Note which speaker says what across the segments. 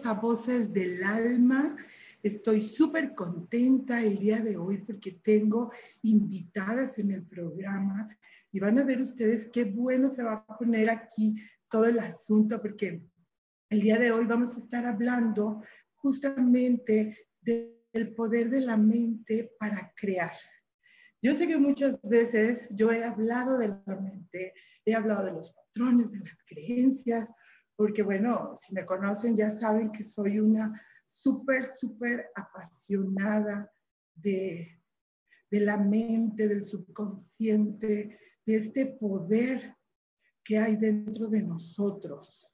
Speaker 1: a Voces del Alma. Estoy súper contenta el día de hoy porque tengo invitadas en el programa y van a ver ustedes qué bueno se va a poner aquí todo el asunto, porque el día de hoy vamos a estar hablando justamente del poder de la mente para crear. Yo sé que muchas veces yo he hablado de la mente, he hablado de los patrones, de las creencias, porque bueno, si me conocen ya saben que soy una súper apasionada de la mente, del subconsciente, de este poder que hay dentro de nosotros,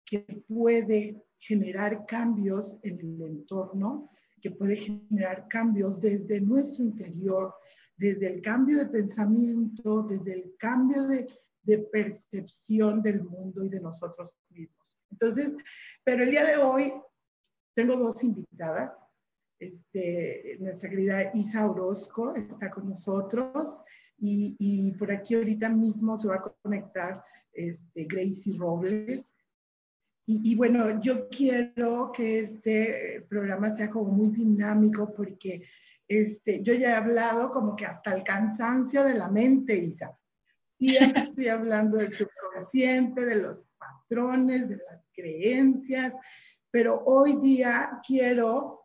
Speaker 1: que puede generar cambios en el entorno, que puede generar cambios desde nuestro interior, desde el cambio de pensamiento, desde el cambio de percepción del mundo y de nosotros mismos. Entonces, pero el día de hoy tengo dos invitadas. Nuestra querida Isa Orozco está con nosotros y por aquí ahorita mismo se va a conectar Gracie Robles. Y bueno, yo quiero que este programa sea como muy dinámico porque yo ya he hablado como que hasta el cansancio de la mente, Isa. Siempre estoy hablando del subconsciente, de los patrones, de las creencias, pero hoy día quiero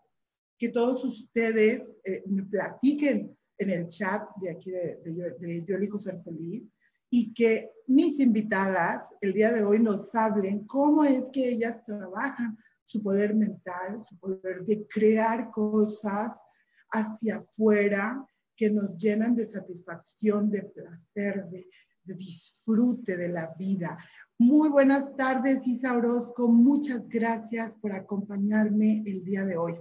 Speaker 1: que todos ustedes me platiquen en el chat de aquí de Yo Elijo Ser Feliz, y que mis invitadas el día de hoy nos hablen cómo es que ellas trabajan su poder mental, su poder de crear cosas hacia afuera que nos llenan de satisfacción, de placer, de disfrute de la vida. Muy buenas tardes, Isa Orozco. Muchas gracias por acompañarme el día de hoy.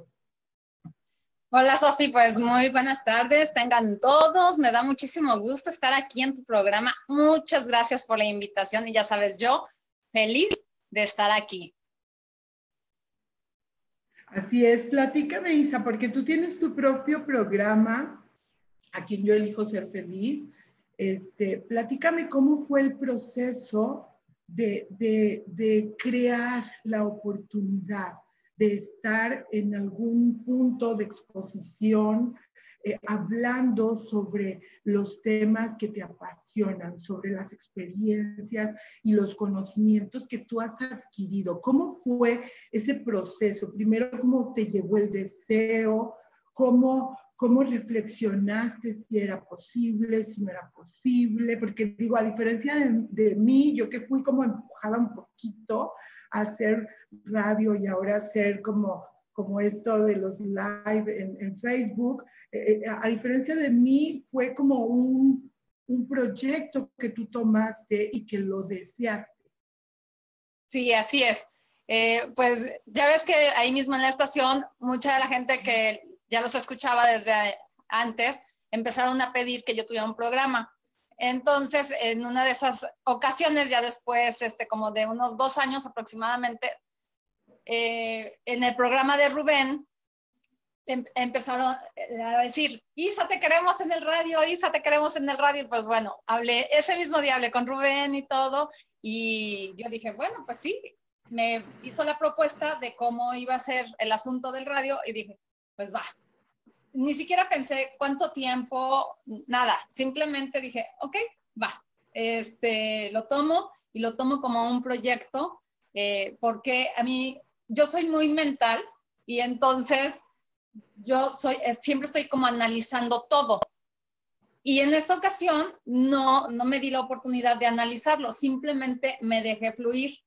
Speaker 2: Hola, Sofi, pues muy buenas tardes, tengan todos, me da muchísimo gusto estar aquí en tu programa, muchas gracias por la invitación y ya sabes, yo feliz de estar aquí.
Speaker 1: Así es, platícame, Isa, porque tú tienes tu propio programa, a quien yo elijo ser feliz. Platícame cómo fue el proceso de crear la oportunidad de estar en algún punto de exposición, hablando sobre los temas que te apasionan, sobre las experiencias y los conocimientos que tú has adquirido. ¿Cómo fue ese proceso? Primero, ¿cómo te llegó el deseo? ¿Cómo reflexionaste si era posible, si no era posible? Porque digo, a diferencia de mí, yo que fui como empujada un poquito a hacer radio y ahora hacer como esto de los live en Facebook, a diferencia de mí, fue como un proyecto que tú tomaste y que lo deseaste.
Speaker 2: Sí, así es. Pues ya ves que ahí mismo en la estación, mucha de la gente que ya los escuchaba desde antes, empezaron a pedir que yo tuviera un programa. Entonces, en una de esas ocasiones, ya después, como de unos 2 años aproximadamente, en el programa de Rubén, empezaron a decir, Isa, te queremos en el radio, Isa, te queremos en el radio. Y pues bueno, ese mismo día hablé con Rubén y todo, y yo dije, bueno, pues sí, me hizo la propuesta de cómo iba a ser el asunto del radio, y dije, pues va. Ni siquiera pensé cuánto tiempo, nada, simplemente dije, ok, va, lo tomo y lo tomo como un proyecto, porque a mí, yo soy muy mental y entonces siempre estoy como analizando todo. Y en esta ocasión no me di la oportunidad de analizarlo, simplemente me dejé fluir.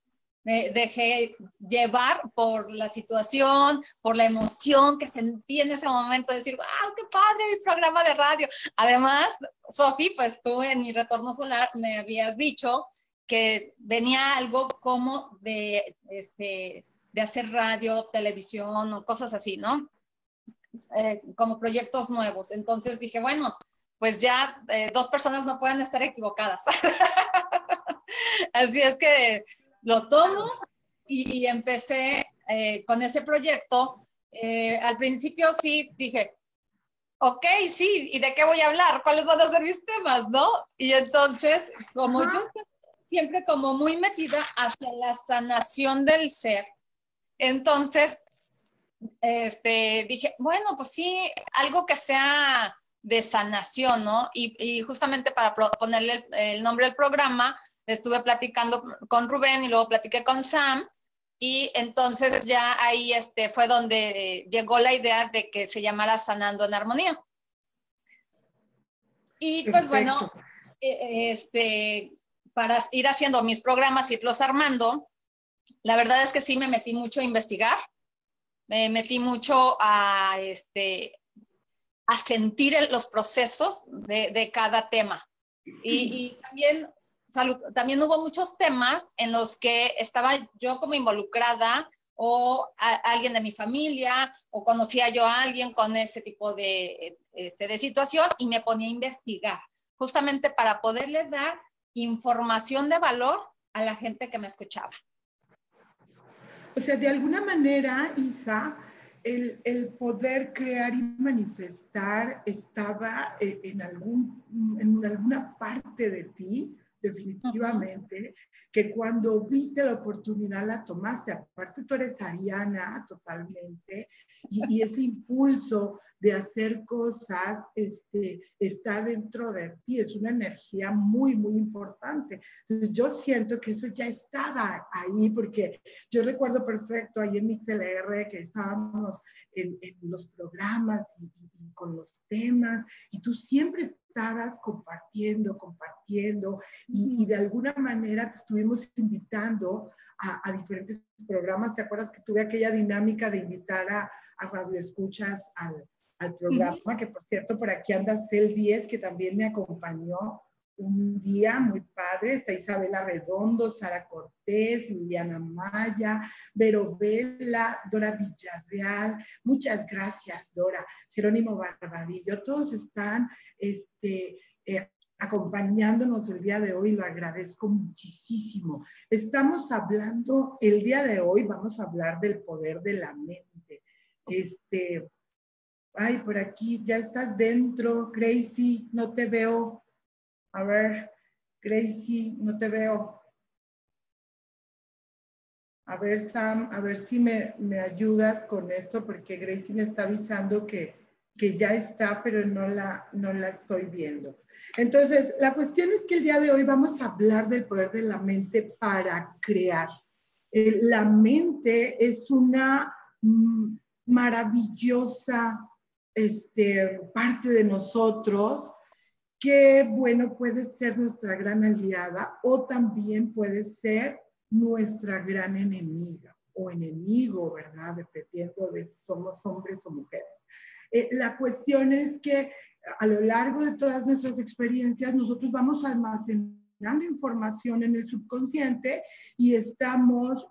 Speaker 2: Me dejé llevar por la situación, por la emoción que sentí en ese momento de decir, ¡wow, qué padre mi programa de radio! Además, Sofi, pues tú en mi retorno solar me habías dicho que venía algo como de hacer radio, televisión o cosas así, ¿no? Como proyectos nuevos. Entonces dije, bueno, pues ya 2 personas no pueden estar equivocadas. Así es que lo tomo y empecé con ese proyecto. Al principio sí dije, ok, sí, ¿y de qué voy a hablar? ¿Cuáles van a ser mis temas, no? Y entonces, como yo estoy siempre como muy metida hacia la sanación del ser, Entonces, dije, bueno, pues sí, algo que sea de sanación, ¿no? Y justamente para ponerle el nombre del programa, estuve platicando con Rubén y luego platiqué con Sam, y entonces ya ahí fue donde llegó la idea de que se llamara Sanando en Armonía. Y pues bueno, para ir haciendo mis programas, irlos armando, la verdad es que sí me metí mucho a investigar, me metí mucho a sentir los procesos de cada tema. Y también hubo muchos temas en los que estaba yo como involucrada, o alguien de mi familia, o conocía yo a alguien con ese tipo de situación, y me ponía a investigar, justamente para poderle dar información de valor a la gente que me escuchaba.
Speaker 1: O sea, de alguna manera, Isa, el poder crear y manifestar estaba en alguna parte de ti, definitivamente, que cuando viste la oportunidad la tomaste. Aparte, tú eres ariana totalmente, y ese impulso de hacer cosas está dentro de ti, es una energía muy, muy importante. Entonces, yo siento que eso ya estaba ahí, porque yo recuerdo perfecto ahí en MixLR que estábamos en los programas y con los temas, y tú siempre estabas compartiendo, y de alguna manera te estuvimos invitando a diferentes programas. ¿Te acuerdas que tuve aquella dinámica de invitar a radioescuchas al programa? Que por cierto, por aquí anda Cel 10, que también me acompañó un día muy padre. Está Isabela Redondo, Sara Cortés, Liliana Maya, Vero Vela, Dora Villarreal. Muchas gracias, Dora. Jerónimo Barbadillo. Todos están acompañándonos el día de hoy. Lo agradezco muchísimo. Estamos hablando, el día de hoy vamos a hablar del poder de la mente. Ay, por aquí ya estás dentro, Gracie, no te veo. A ver, Gracie, no te veo. A ver, Sam, a ver si me ayudas con esto, porque Gracie me está avisando que ya está, pero no la estoy viendo. Entonces, la cuestión es que el día de hoy vamos a hablar del poder de la mente para crear. La mente es una maravillosa parte de nosotros, que, bueno, puede ser nuestra gran aliada o también puede ser nuestra gran enemiga o enemigo, ¿verdad? Dependiendo de si somos hombres o mujeres. La cuestión es que a lo largo de todas nuestras experiencias nosotros vamos almacenando información en el subconsciente y estamos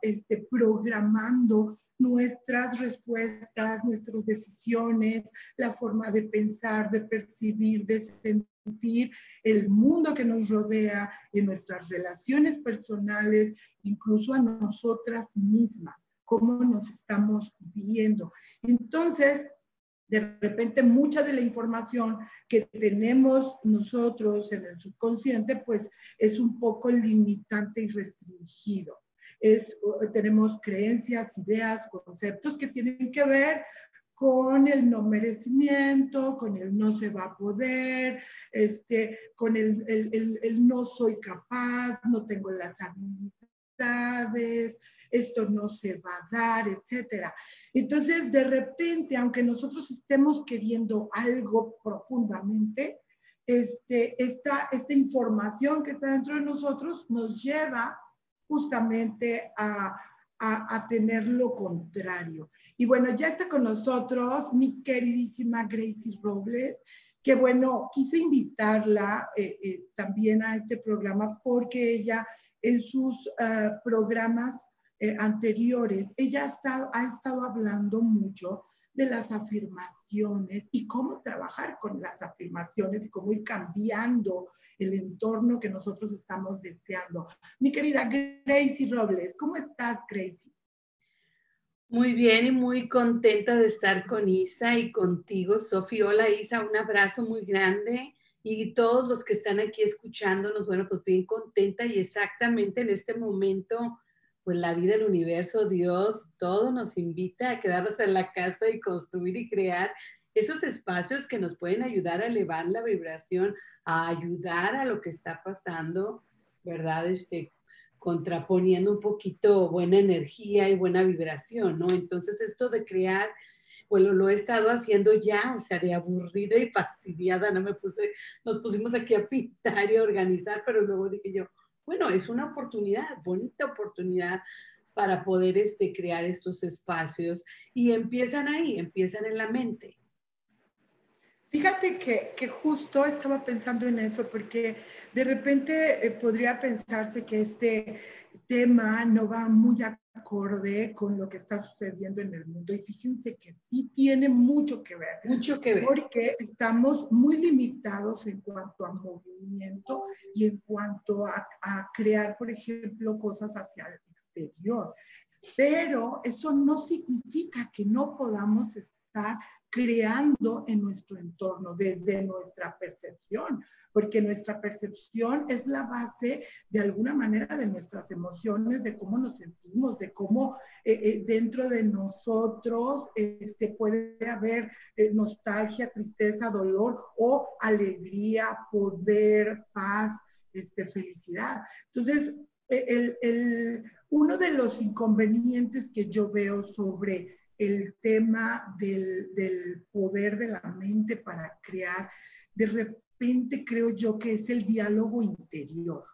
Speaker 1: programando nuestras respuestas, nuestras decisiones, la forma de pensar, de percibir, de sentir el mundo que nos rodea, en nuestras relaciones personales, incluso a nosotras mismas, cómo nos estamos viendo. Entonces, de repente, mucha de la información que tenemos nosotros en el subconsciente, pues es un poco limitante y restringido. Tenemos creencias, ideas, conceptos que tienen que ver con el no merecimiento, con el no se va a poder, con el no soy capaz, no tengo las habilidades, esto no se va a dar, etcétera. Entonces, de repente, aunque nosotros estemos queriendo algo profundamente, esta información que está dentro de nosotros nos lleva justamente a tener lo contrario. Y bueno, ya está con nosotros mi queridísima Gracie Robles, que bueno, quise invitarla también a este programa porque ella en sus programas anteriores, ella ha estado hablando mucho de las afirmaciones y cómo trabajar con las afirmaciones y cómo ir cambiando el entorno que nosotros estamos deseando. Mi querida Gracie Robles, ¿cómo estás, Gracie?
Speaker 3: Muy bien y muy contenta de estar con Isa y contigo, Sofi. Hola, Isa, un abrazo muy grande. Y todos los que están aquí escuchándonos, bueno, pues bien contenta y exactamente en este momento pues la vida, el universo, Dios, todo nos invita a quedarnos en la casa y construir y crear esos espacios que nos pueden ayudar a elevar la vibración, a ayudar a lo que está pasando, ¿verdad? Contraponiendo un poquito buena energía y buena vibración, ¿no? Entonces esto de crear, pues lo he estado haciendo ya, o sea, de aburrida y fastidiada, nos pusimos aquí a pintar y a organizar, pero luego dije yo, bueno, es una oportunidad, bonita oportunidad para poder crear estos espacios y empiezan ahí, empiezan en la mente.
Speaker 1: Fíjate que justo estaba pensando en eso, porque de repente podría pensarse que este tema no va muy acorde con lo que está sucediendo en el mundo. Y fíjense que sí tiene mucho que ver.
Speaker 3: Mucho que ver.
Speaker 1: Porque estamos muy limitados en cuanto a movimiento y en cuanto a crear, por ejemplo, cosas hacia el exterior. Pero eso no significa que no podamos estar creando en nuestro entorno desde nuestra percepción, porque nuestra percepción es la base de alguna manera de nuestras emociones, de cómo nos sentimos, de cómo dentro de nosotros puede haber nostalgia, tristeza, dolor o alegría, poder, paz, felicidad. Entonces, uno de los inconvenientes que yo veo sobre el tema del poder de la mente para crear, de repente creo yo que es el diálogo interior.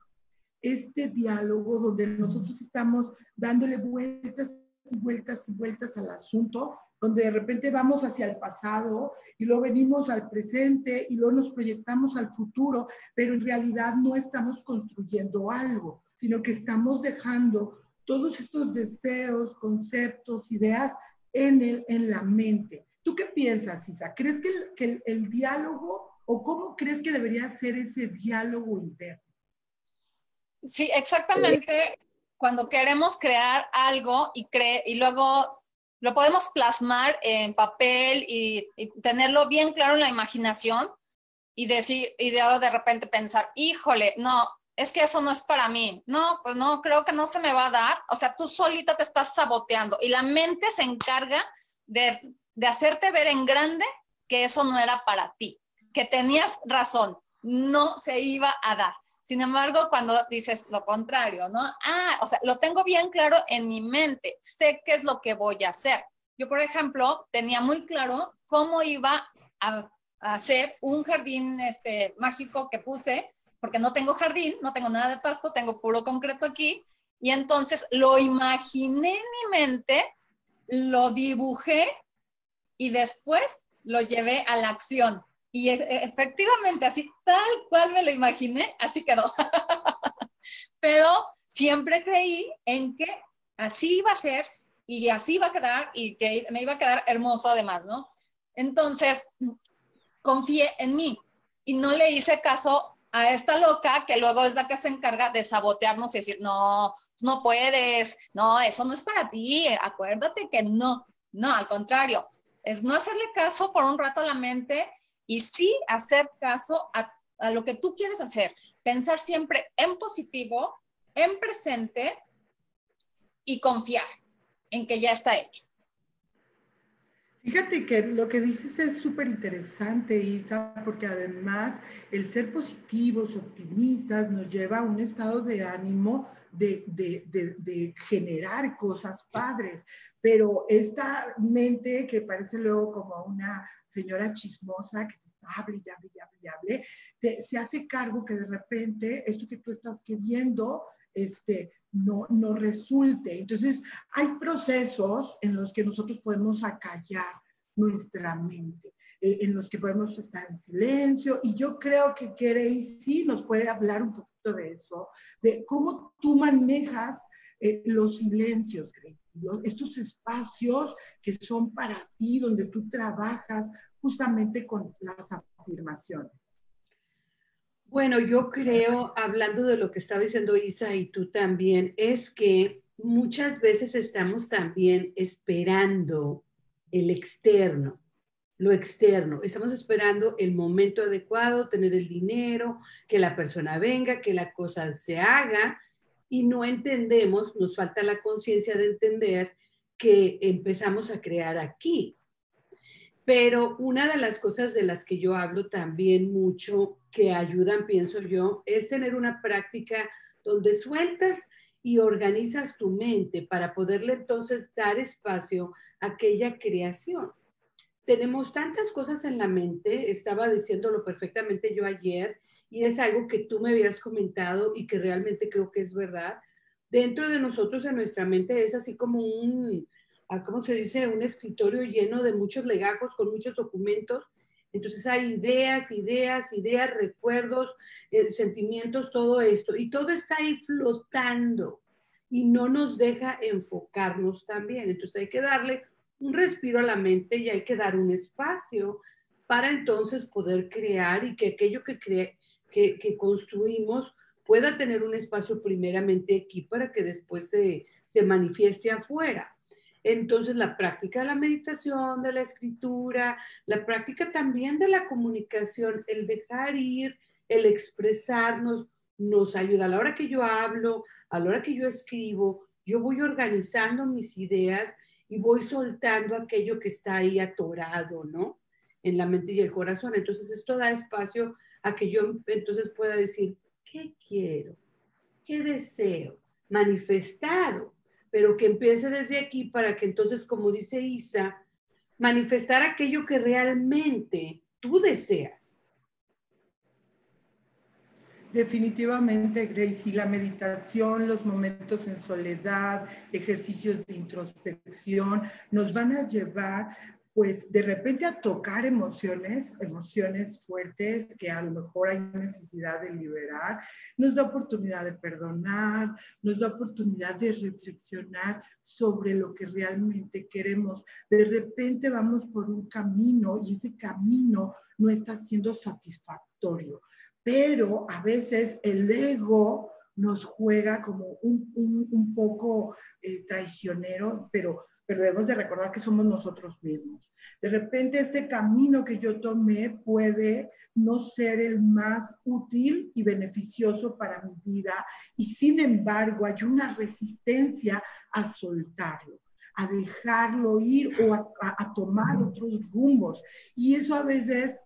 Speaker 1: Este diálogo donde nosotros estamos dándole vueltas y vueltas y vueltas al asunto, donde de repente vamos hacia el pasado y luego venimos al presente y luego nos proyectamos al futuro, pero en realidad no estamos construyendo algo, sino que estamos dejando todos estos deseos, conceptos, ideas en la mente. ¿Tú qué piensas, Isa? ¿Crees que el diálogo o cómo crees que debería ser ese diálogo interno?
Speaker 2: Sí, exactamente. Cuando queremos crear algo y luego lo podemos plasmar en papel y tenerlo bien claro en la imaginación y decir, y de repente pensar, híjole, no, es que eso no es para mí. No, pues no, creo que no se me va a dar. O sea, tú solita te estás saboteando y la mente se encarga de hacerte ver en grande que eso no era para ti, que tenías razón, no se iba a dar. Sin embargo, cuando dices lo contrario, ¿no? O sea, lo tengo bien claro en mi mente, sé qué es lo que voy a hacer. Yo, por ejemplo, tenía muy claro cómo iba a hacer un jardín mágico que puse, porque no tengo jardín, no tengo nada de pasto, tengo puro concreto aquí, y entonces lo imaginé en mi mente, lo dibujé y después lo llevé a la acción. Y efectivamente, así tal cual me lo imaginé, así quedó. Pero siempre creí en que así iba a ser y así iba a quedar y que me iba a quedar hermoso además, ¿no? Entonces, confié en mí y no le hice caso a esta loca que luego es la que se encarga de sabotearnos y decir, no, no puedes, no, eso no es para ti, acuérdate que no, al contrario, es no hacerle caso por un rato a la mente y sí hacer caso a lo que tú quieres hacer, pensar siempre en positivo, en presente y confiar en que ya está hecho.
Speaker 1: Fíjate que lo que dices es súper interesante, Isa, porque además el ser positivos, optimistas, nos lleva a un estado de ánimo de generar cosas padres. Pero esta mente que parece luego como una señora chismosa que te está hable, se hace cargo que de repente esto que tú estás queriendo, no resulte. Entonces, hay procesos en los que nosotros podemos acallar nuestra mente, en los que podemos estar en silencio. Y yo creo que Gracie nos puede hablar un poquito de eso, de cómo tú manejas los silencios, Gracie, estos espacios que son para ti, donde tú trabajas justamente con las afirmaciones.
Speaker 3: Bueno, yo creo, hablando de lo que estaba diciendo Isa y tú también, es que muchas veces estamos también esperando el externo, lo externo. Estamos esperando el momento adecuado, tener el dinero, que la persona venga, que la cosa se haga y no entendemos, nos falta la conciencia de entender que empezamos a crear aquí. Pero una de las cosas de las que yo hablo también mucho, que ayudan, pienso yo, es tener una práctica donde sueltas y organizas tu mente para poderle entonces dar espacio a aquella creación. Tenemos tantas cosas en la mente, estaba diciéndolo perfectamente yo ayer, y es algo que tú me habías comentado y que realmente creo que es verdad. Dentro de nosotros, en nuestra mente, es así como ¿cómo se dice? Un escritorio lleno de muchos legajos con muchos documentos. Entonces hay ideas, recuerdos, sentimientos, todo esto. Y todo está ahí flotando y no nos deja enfocarnos también. Entonces hay que darle un respiro a la mente y hay que dar un espacio para entonces poder crear y que aquello que construimos pueda tener un espacio primeramente aquí para que después se manifieste afuera. Entonces, la práctica de la meditación, de la escritura, la práctica también de la comunicación, el dejar ir, el expresarnos, nos ayuda. A la hora que yo hablo, a la hora que yo escribo, yo voy organizando mis ideas y voy soltando aquello que está ahí atorado, ¿no? En la mente y el corazón. Entonces, esto da espacio a que yo entonces pueda decir, ¿qué quiero? ¿Qué deseo? Manifestado, pero que empiece desde aquí para que entonces, como dice Isa, manifestar aquello que realmente tú deseas.
Speaker 1: Definitivamente, Gracie, la meditación, los momentos en soledad, ejercicios de introspección, nos van a llevar, pues, de repente a tocar emociones fuertes que a lo mejor hay necesidad de liberar, nos da oportunidad de perdonar, nos da oportunidad de reflexionar sobre lo que realmente queremos. De repente vamos por un camino y ese camino no está siendo satisfactorio. Pero a veces el ego nos juega como un poco traicionero, pero debemos de recordar que somos nosotros mismos. De repente este camino que yo tomé puede no ser el más útil y beneficioso para mi vida y sin embargo hay una resistencia a soltarlo, a dejarlo ir o a tomar otros rumbos. Y eso a veces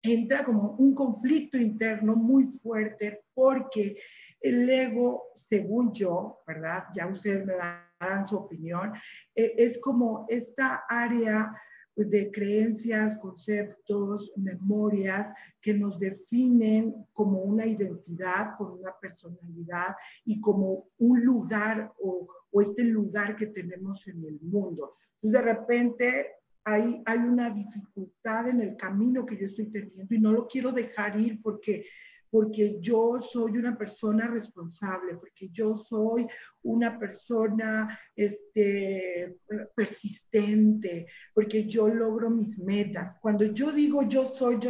Speaker 1: entra como un conflicto interno muy fuerte porque el ego, según yo, ¿verdad? Ya ustedes me darán su opinión, es como esta área de creencias, conceptos, memorias que nos definen como una identidad, como una personalidad y como un lugar o este lugar que tenemos en el mundo. Entonces, de repente, hay una dificultad en el camino que yo estoy teniendo y no lo quiero dejar ir porque yo soy una persona responsable, porque yo soy una persona persistente, porque yo logro mis metas. Cuando yo digo yo soy,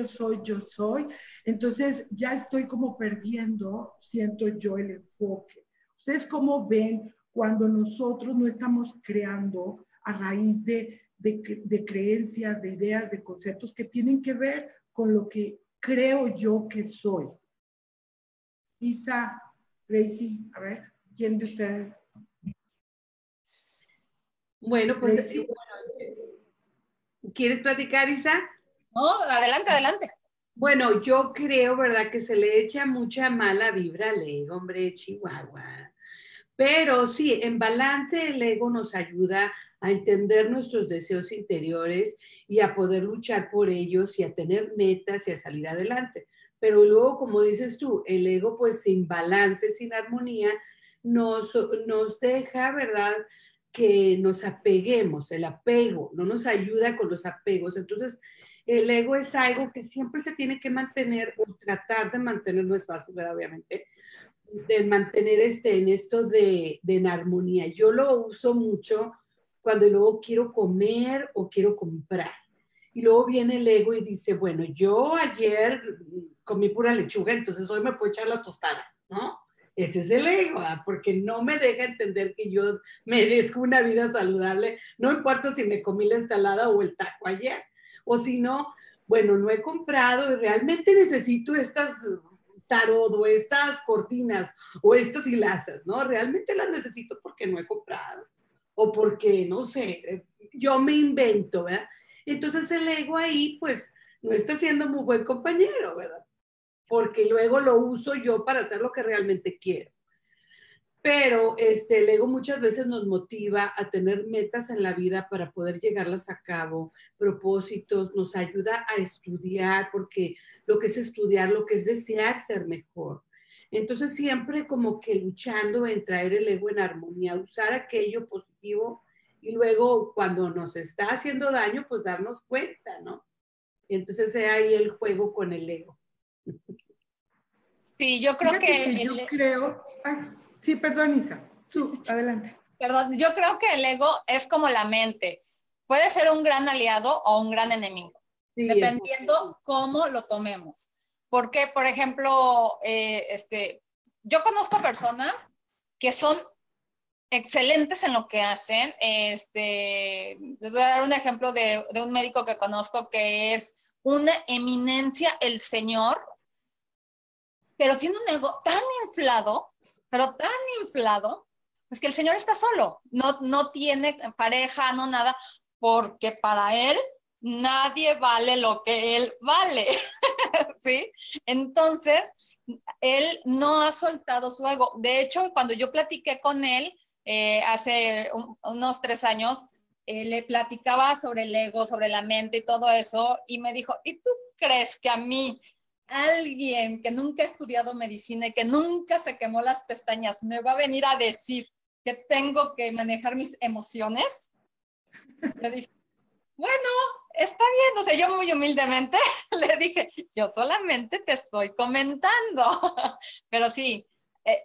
Speaker 1: entonces ya estoy como perdiendo, siento yo, el enfoque. ¿Ustedes cómo ven cuando nosotros no estamos creando a raíz de creencias, de ideas, de conceptos que tienen que ver con lo que creo yo que soy? Isa, Gracie, a ver, ¿quién de ustedes?
Speaker 3: Bueno, pues, ¿quieres platicar, Isa?
Speaker 2: No, adelante, adelante.
Speaker 3: Bueno, yo creo, ¿verdad?, que se le echa mucha mala vibra al ego, hombre, Chihuahua. Pero sí, en balance el ego nos ayuda a entender nuestros deseos interiores y a poder luchar por ellos y a tener metas y a salir adelante. Pero luego, como dices tú, el ego pues sin balance, sin armonía, nos deja, ¿verdad?, que nos apeguemos, el apego, no nos ayuda con los apegos. Entonces, el ego es algo que siempre se tiene que mantener o tratar de mantener, no es fácil, ¿verdad?, obviamente, de mantener en esto de en armonía. Yo lo uso mucho cuando luego quiero comer o quiero comprar. Y luego viene el ego y dice, bueno, yo ayer comí pura lechuga, entonces hoy me puedo echar la tostada, ¿no? Ese es el ego, ¿verdad? Porque no me deja entender que yo merezco una vida saludable, no importa si me comí la ensalada o el taco ayer, o si no, bueno, no he comprado y realmente necesito estas tarot o estas cortinas o estas hilazas, ¿no? Realmente las necesito porque no he comprado o porque, no sé, yo me invento, ¿verdad? Entonces el ego ahí, pues, no está siendo muy buen compañero, ¿verdad? Porque luego lo uso yo para hacer lo que realmente quiero. Pero el ego muchas veces nos motiva a tener metas en la vida para poder llegarlas a cabo, propósitos, nos ayuda a estudiar, porque lo que es estudiar, lo que es desear ser mejor. Entonces siempre como que luchando en traer el ego en armonía, usar aquello positivo y luego cuando nos está haciendo daño, pues darnos cuenta, ¿no? Entonces es ahí el juego con el ego.
Speaker 2: Sí, yo creo que
Speaker 1: yo creo... Ay, sí, perdón, Isa. Adelante.
Speaker 2: Perdón, yo creo que el ego es como la mente. Puede ser un gran aliado o un gran enemigo, sí, dependiendo cómo lo tomemos. Porque, por ejemplo, yo conozco personas que son excelentes en lo que hacen. Les voy a dar un ejemplo de un médico que conozco que es una eminencia, el señor, pero tiene un ego tan inflado, pero tan inflado, pues que el señor está solo, no tiene pareja, no nada, porque para él nadie vale lo que él vale, ¿sí? Entonces, él no ha soltado su ego. De hecho, cuando yo platiqué con él hace unos 3 años, le platicaba sobre el ego, sobre la mente y todo eso, y me dijo, ¿y tú crees que a mí alguien que nunca ha estudiado medicina y que nunca se quemó las pestañas me va a venir a decir que tengo que manejar mis emociones? Le dije, bueno, está bien. O sea, yo muy humildemente le dije, yo solamente te estoy comentando. Pero sí,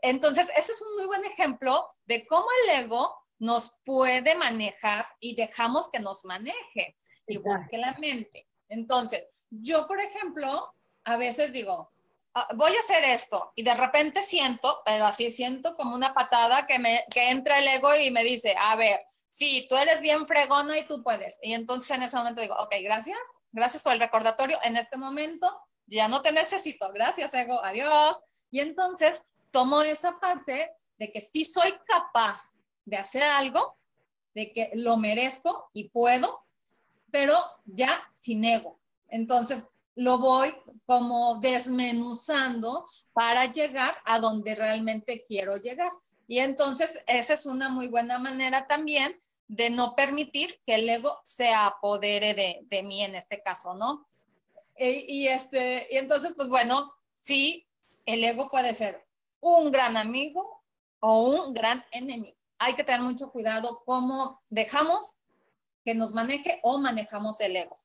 Speaker 2: entonces ese es un muy buen ejemplo de cómo el ego nos puede manejar y dejamos que nos maneje, igual que la mente. Entonces, yo, por ejemplo, a veces digo, voy a hacer esto, y de repente siento, pero así siento como una patada que entra el ego y me dice, a ver, sí, tú eres bien fregona y tú puedes. Y entonces en ese momento digo, ok, gracias por el recordatorio, en este momento ya no te necesito, gracias ego, adiós. Y entonces tomo esa parte de que sí soy capaz de hacer algo, de que lo merezco y puedo, pero ya sin ego. Entonces lo voy como desmenuzando para llegar a donde realmente quiero llegar. Y entonces esa es una muy buena manera también de no permitir que el ego se apodere de mí en este caso, ¿no? Y entonces, pues bueno, sí, el ego puede ser un gran amigo o un gran enemigo. Hay que tener mucho cuidado cómo dejamos que nos maneje o manejamos el ego.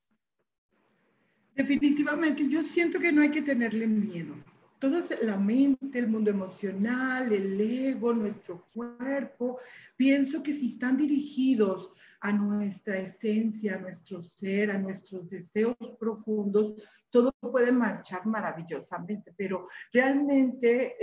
Speaker 1: Definitivamente, yo siento que no hay que tenerle miedo. Todo es la mente, el mundo emocional, el ego, nuestro cuerpo. Pienso que si están dirigidos a nuestra esencia, a nuestro ser, a nuestros deseos profundos, todo puede marchar maravillosamente. Pero realmente,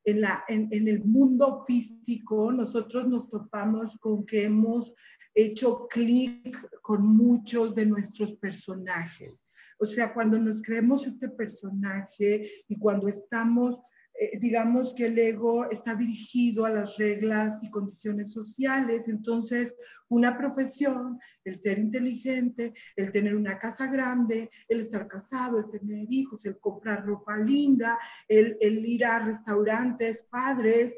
Speaker 1: en el mundo físico, nosotros nos topamos con que hemos hecho clic con muchos de nuestros personajes. O sea, cuando nos creemos este personaje y cuando estamos, digamos que el ego está dirigido a las reglas y condiciones sociales, entonces una profesión, el ser inteligente, el tener una casa grande, el estar casado, el tener hijos, el comprar ropa linda, el ir a restaurantes, padres,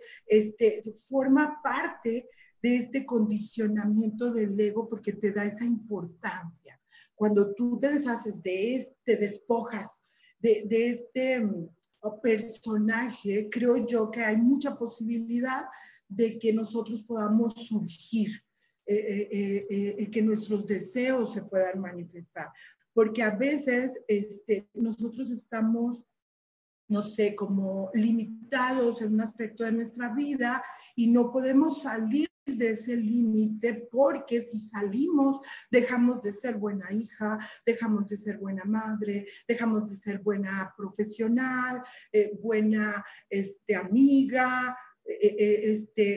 Speaker 1: forma parte de este condicionamiento del ego porque te da esa importancia. Cuando tú te deshaces te despojas de este personaje, creo yo que hay mucha posibilidad de que nosotros podamos surgir, que nuestros deseos se puedan manifestar. Porque a veces nosotros estamos, no sé, como limitados en un aspecto de nuestra vida y no podemos salir de ese límite porque si salimos dejamos de ser buena hija, dejamos de ser buena madre, dejamos de ser buena profesional, buena amiga,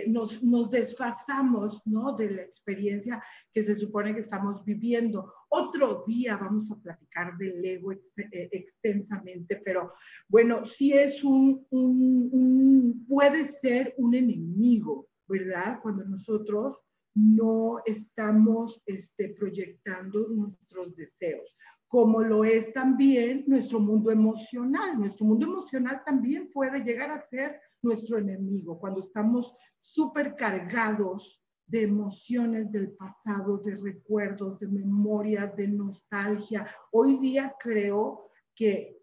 Speaker 1: nos desfasamos, ¿no?, de la experiencia que se supone que estamos viviendo. Otro día vamos a platicar del ego extensamente, pero bueno, sí es puede ser un enemigo, ¿verdad? Cuando nosotros no estamos proyectando nuestros deseos, como lo es también nuestro mundo emocional. Nuestro mundo emocional también puede llegar a ser nuestro enemigo cuando estamos súper cargados de emociones del pasado, de recuerdos, de memorias, de nostalgia. Hoy día creo que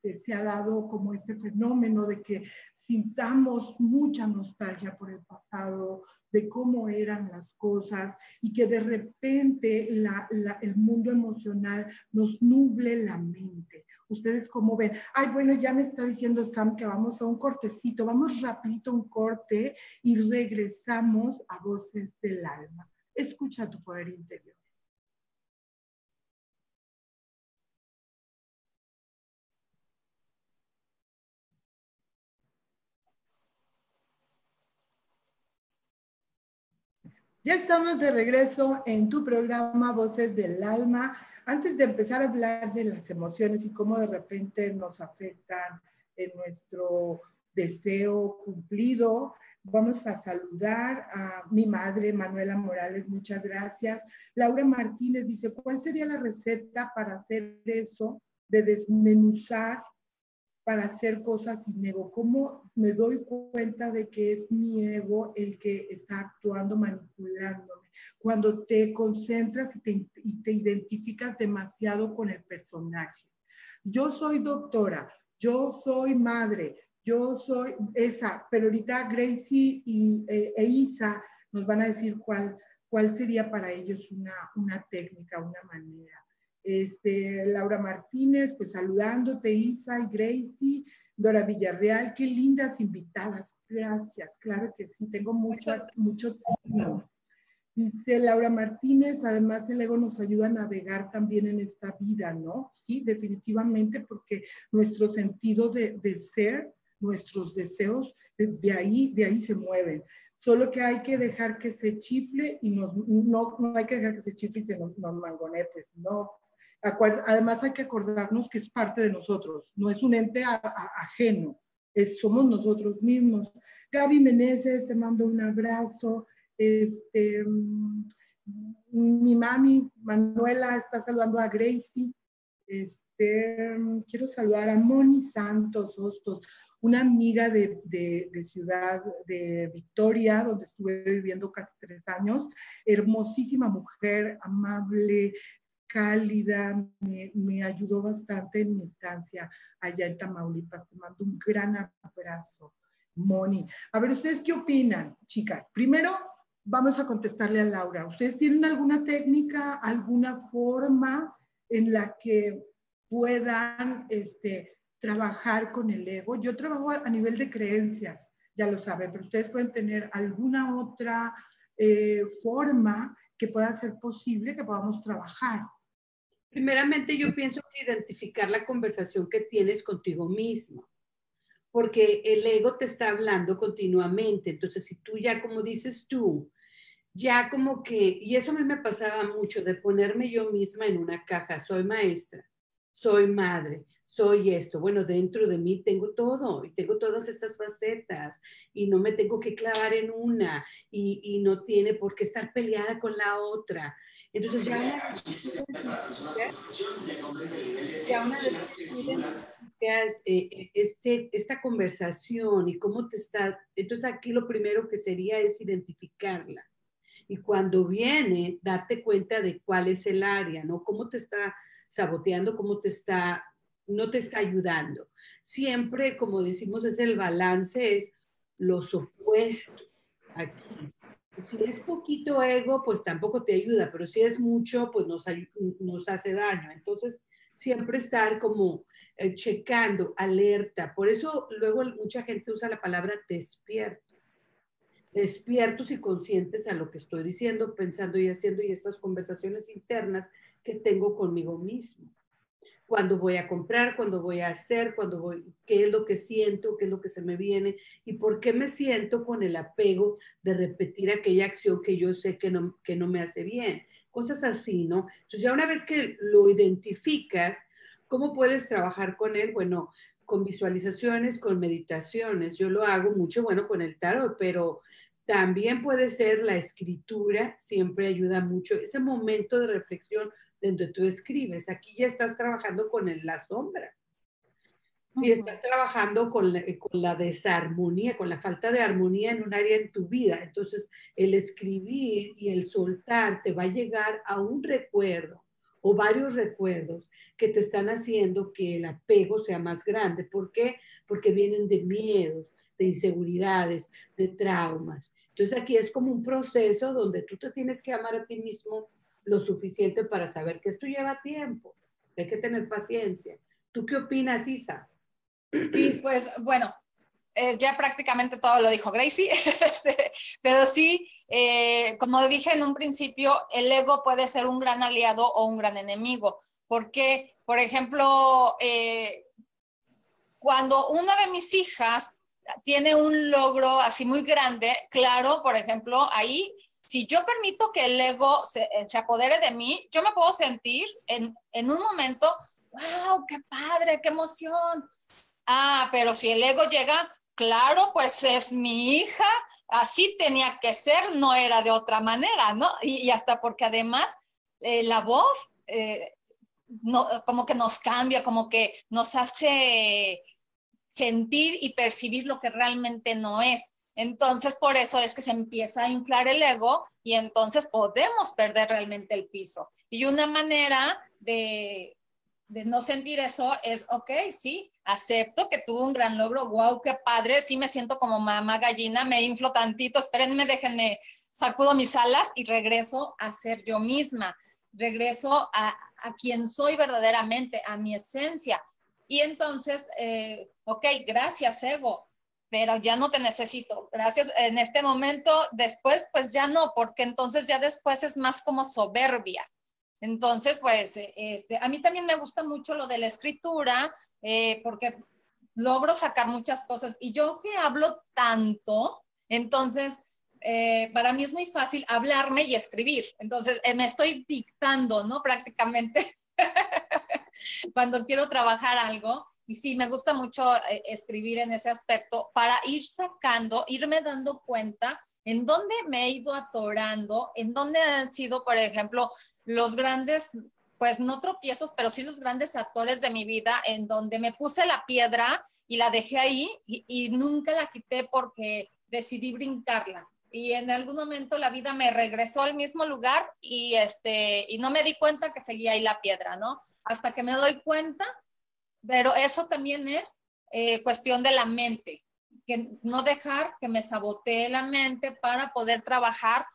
Speaker 1: se ha dado como este fenómeno de que sintamos mucha nostalgia por el pasado, de cómo eran las cosas, y que de repente el mundo emocional nos nuble la mente. ¿Ustedes cómo ven? Ay, bueno, ya me está diciendo Sam que vamos a un cortecito, vamos rapidito a un corte y regresamos a Voces del Alma. Escucha tu poder interior. Ya estamos de regreso en tu programa Voces del Alma. Antes de empezar a hablar de las emociones y cómo de repente nos afectan en nuestro deseo cumplido, vamos a saludar a mi madre, Manuela Morales, muchas gracias. Laura Martínez dice, ¿cuál sería la receta para hacer eso de desmenuzar para hacer cosas sin ego? ¿Cómo me doy cuenta de que es mi ego el que está actuando, manipulándome? Cuando te concentras y te identificas demasiado con el personaje. Yo soy doctora, yo soy madre, yo soy esa, pero ahorita Gracie e Isa nos van a decir cuál sería para ellos una técnica, una manera. Laura Martínez, pues saludándote, Isa y Gracie. Dora Villarreal, qué lindas invitadas, gracias, claro que sí, tengo mucho tiempo. Dice Laura Martínez, además el ego nos ayuda a navegar también en esta vida, ¿no? Sí, definitivamente, porque nuestro sentido de ser, nuestros deseos, de ahí se mueven. Solo que hay que dejar que se chifle y no hay que dejar que se chifle y se nos mangonee, pues no. Además hay que acordarnos que es parte de nosotros, no es un ente ajeno, somos nosotros mismos. Gaby Meneses, te mando un abrazo. Mi mami Manuela está saludando a Gracie. Quiero saludar a Moni Santos Hostos, una amiga de Ciudad de Victoria, donde estuve viviendo casi 3 años. Hermosísima mujer, amable, cálida, me ayudó bastante en mi estancia allá en Tamaulipas. Te mando un gran abrazo, Moni. A ver, ¿ustedes qué opinan, chicas? Primero, vamos a contestarle a Laura. ¿Ustedes tienen alguna técnica, alguna forma en la que puedan trabajar con el ego? Yo trabajo a nivel de creencias, ya lo saben, pero ustedes pueden tener alguna otra forma que pueda ser posible que podamos trabajar.
Speaker 3: Primeramente, yo pienso que identificar la conversación que tienes contigo mismo, porque el ego te está hablando continuamente. Entonces, si tú ya, como dices tú, ya como que, y eso a mí me pasaba mucho, de ponerme yo misma en una caja, soy maestra, soy madre, soy esto. Bueno, dentro de mí tengo todo y tengo todas estas facetas y no me tengo que clavar en una y no tiene por qué estar peleada con la otra. Entonces ya una vez que tú identificas esta conversación y cómo te está, entonces aquí lo primero que sería es identificarla. Y cuando viene, darte cuenta de cuál es el área, ¿no? Cómo te está saboteando, no te está ayudando. Siempre, como decimos, es el balance, es los opuestos aquí. Si es poquito ego, pues tampoco te ayuda, pero si es mucho, pues nos hace daño. Entonces, siempre estar como checando, alerta. Por eso luego mucha gente usa la palabra despiertos y conscientes a lo que estoy diciendo, pensando y haciendo, y estas conversaciones internas que tengo conmigo mismo. Cuándo voy a comprar, cuándo voy a hacer, qué es lo que siento, qué es lo que se me viene y por qué me siento con el apego de repetir aquella acción que yo sé que no me hace bien. Cosas así, ¿no? Entonces ya una vez que lo identificas, ¿cómo puedes trabajar con él? Bueno, con visualizaciones, con meditaciones. Yo lo hago mucho, bueno, con el tarot, pero también puede ser la escritura, siempre ayuda mucho. Ese momento de reflexión donde tú escribes. Aquí ya estás trabajando con la sombra. Y estás trabajando con la desarmonía, con la falta de armonía en un área en tu vida. Entonces, el escribir y el soltar te va a llegar a un recuerdo o varios recuerdos que te están haciendo que el apego sea más grande. ¿Por qué? Porque vienen de miedos, de inseguridades, de traumas. Entonces, aquí es como un proceso donde tú te tienes que amar a ti mismo lo suficiente para saber que esto lleva tiempo. Hay que tener paciencia. ¿Tú qué opinas, Isa?
Speaker 2: Sí, pues bueno, ya prácticamente todo lo dijo Gracie, pero sí, como dije en un principio, el ego puede ser un gran aliado o un gran enemigo, porque, por ejemplo, cuando una de mis hijas tiene un logro así muy grande, claro, por ejemplo, ahí, si yo permito que el ego se apodere de mí, yo me puedo sentir en un momento, wow, qué padre, qué emoción. Ah, pero si el ego llega, claro, pues es mi hija, así tenía que ser, no era de otra manera, ¿no? Y hasta porque además la voz no, como que nos cambia, como que nos hace sentir y percibir lo que realmente no es. Entonces, por eso es que se empieza a inflar el ego y entonces podemos perder realmente el piso. Y una manera de no sentir eso es, ok, sí, acepto que tuve un gran logro, wow, qué padre, sí me siento como mamá gallina, me inflo tantito, espérenme, déjenme, sacudo mis alas y regreso a ser yo misma, regreso a quien soy verdaderamente, a mi esencia. Y entonces, ok, gracias, ego, pero ya no te necesito. Gracias, en este momento, después, pues ya no, porque entonces ya después es más como soberbia. Entonces, pues, a mí también me gusta mucho lo de la escritura, porque logro sacar muchas cosas. Y yo que hablo tanto, entonces, para mí es muy fácil hablarme y escribir. Entonces, me estoy dictando, ¿no? Prácticamente cuando quiero trabajar algo. Y sí, me gusta mucho escribir en ese aspecto para ir sacando, irme dando cuenta en dónde me he ido atorando, en dónde han sido, por ejemplo, los grandes, pues no tropiezos, pero sí los grandes actores de mi vida, en donde me puse la piedra y la dejé ahí y nunca la quité porque decidí brincarla. Y en algún momento la vida me regresó al mismo lugar y no me di cuenta que seguía ahí la piedra, ¿no? Hasta que me doy cuenta, pero eso también es cuestión de la mente, que no dejar que me sabotee la mente para poder trabajar